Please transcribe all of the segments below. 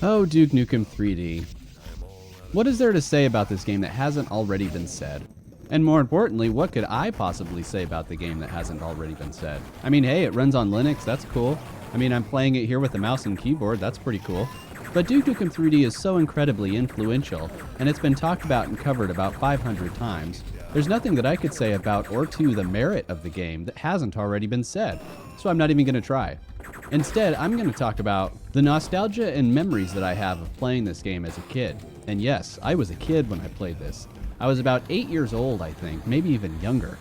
Oh, Duke Nukem 3D. What is there to say about this game that hasn't already been said? And more importantly, what could I possibly say about the game that hasn't already been said? I mean, hey, it runs on Linux, that's cool. I mean, I'm playing it here with a mouse and keyboard, that's pretty cool. But Duke Nukem 3D is so incredibly influential, and it's been talked about and covered about 500 times. There's nothing that I could say about or to the merit of the game that hasn't already been said, so I'm not even going to try. Instead, I'm going to talk about the nostalgia and memories that I have of playing this game as a kid. And yes, I was a kid when I played this. I was about 8 years old, I think, maybe even younger.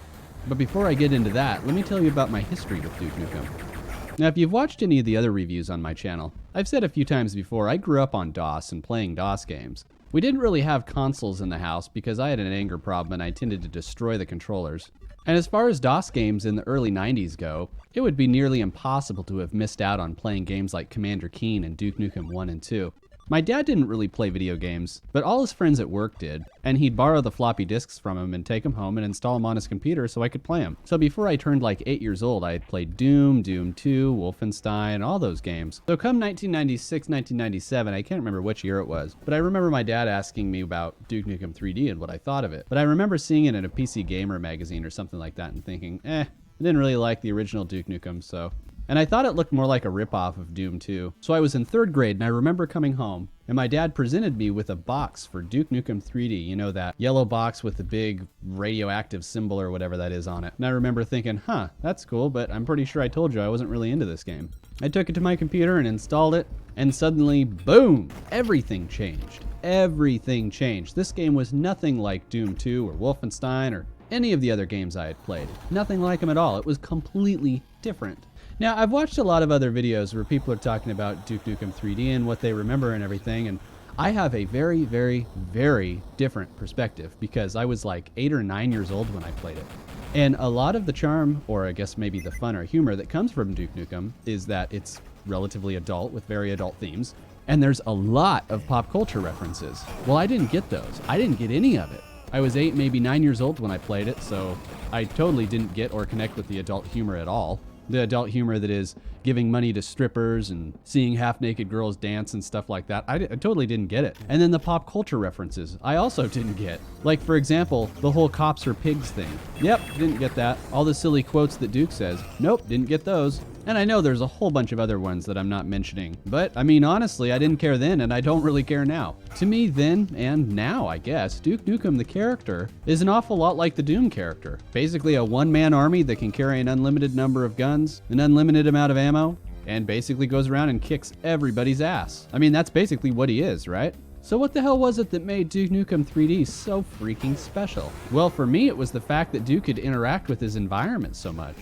But before I get into that, let me tell you about my history with Duke Nukem. Now, if you've watched any of the other reviews on my channel, I've said a few times before I grew up on DOS and playing DOS games. We didn't really have consoles in the house because I had an anger problem and I tended to destroy the controllers. And as far as DOS games in the early 90s go, it would be nearly impossible to have missed out on playing games like Commander Keen and Duke Nukem 1 and 2. My dad didn't really play video games, but all his friends at work did, and he'd borrow the floppy disks from him and take them home and install them on his computer so I could play them. So before I turned like 8 years old, I had played Doom, Doom 2, Wolfenstein, all those games. So come 1996, 1997, I can't remember which year it was, but I remember my dad asking me about Duke Nukem 3D and what I thought of it. But I remember seeing it in a PC Gamer magazine or something like that and thinking, I didn't really like the original Duke Nukem, so... And I thought it looked more like a ripoff of Doom 2. So I was in 3rd grade and I remember coming home and my dad presented me with a box for Duke Nukem 3D. You know, that yellow box with the big radioactive symbol or whatever that is on it. And I remember thinking, that's cool, but I'm pretty sure I told you I wasn't really into this game. I took it to my computer and installed it, and suddenly, boom, everything changed. Everything changed. This game was nothing like Doom 2 or Wolfenstein or any of the other games I had played. Nothing like them at all. It was completely different. Now, I've watched a lot of other videos where people are talking about Duke Nukem 3D and what they remember and everything, and I have a very, very, very different perspective because I was like 8 or 9 years old when I played it. And a lot of the charm, or I guess maybe the fun or humor that comes from Duke Nukem is that it's relatively adult with very adult themes, and there's a lot of pop culture references. Well, I didn't get those. I didn't get any of it. I was 8, maybe 9 years old when I played it, so I totally didn't get or connect with the adult humor at all. The adult humor that is giving money to strippers and seeing half-naked girls dance and stuff like that. I totally didn't get it. And then the pop culture references, I also didn't get. Like, for example, the whole cops are pigs thing. Yep, didn't get that. All the silly quotes that Duke says. Nope, didn't get those. And I know there's a whole bunch of other ones that I'm not mentioning. But, I mean, honestly, I didn't care then, and I don't really care now. To me, then, and now, I guess, Duke Nukem, the character, is an awful lot like the Doom character. Basically a one-man army that can carry an unlimited number of guns, an unlimited amount of ammo, and basically goes around and kicks everybody's ass. I mean, that's basically what he is, right? So what the hell was it that made Duke Nukem 3D so freaking special? Well, for me, it was the fact that Duke could interact with his environment so much.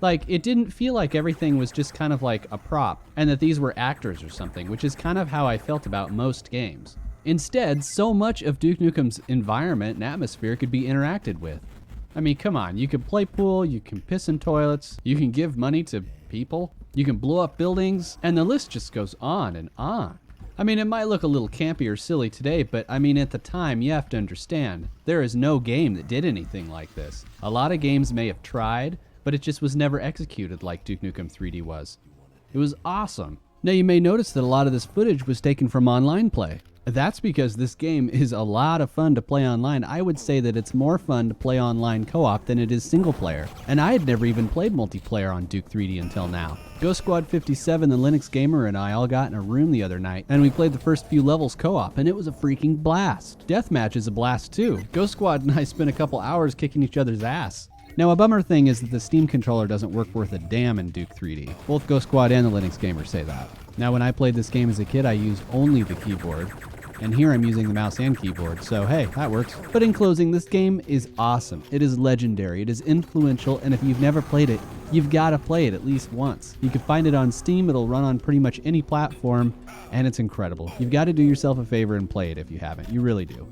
Like, it didn't feel like everything was just kind of like a prop, and that these were actors or something, which is kind of how I felt about most games. Instead, so much of Duke Nukem's environment and atmosphere could be interacted with. I mean, come on, you can play pool, you can piss in toilets, you can give money to people, you can blow up buildings, and the list just goes on and on. I mean, it might look a little campy or silly today, but I mean, at the time, you have to understand, there is no game that did anything like this. A lot of games may have tried, but it just was never executed like Duke Nukem 3D was. It was awesome. Now you may notice that a lot of this footage was taken from online play. That's because this game is a lot of fun to play online. I would say that it's more fun to play online co-op than it is single player. And I had never even played multiplayer on Duke 3D until now. GhostSquad57, the Linux Gamer, and I all got in a room the other night, and we played the first few levels co-op, and it was a freaking blast. Deathmatch is a blast too. Ghost Squad and I spent a couple hours kicking each other's ass. Now, a bummer thing is that the Steam controller doesn't work worth a damn in Duke 3D. Both Ghost Squad and the Linux Gamer say that. Now, when I played this game as a kid, I used only the keyboard, and here I'm using the mouse and keyboard, so hey, that works. But in closing, this game is awesome. It is legendary, it is influential, and if you've never played it, you've got to play it at least once. You can find it on Steam, it'll run on pretty much any platform, and it's incredible. You've got to do yourself a favor and play it if you haven't. You really do.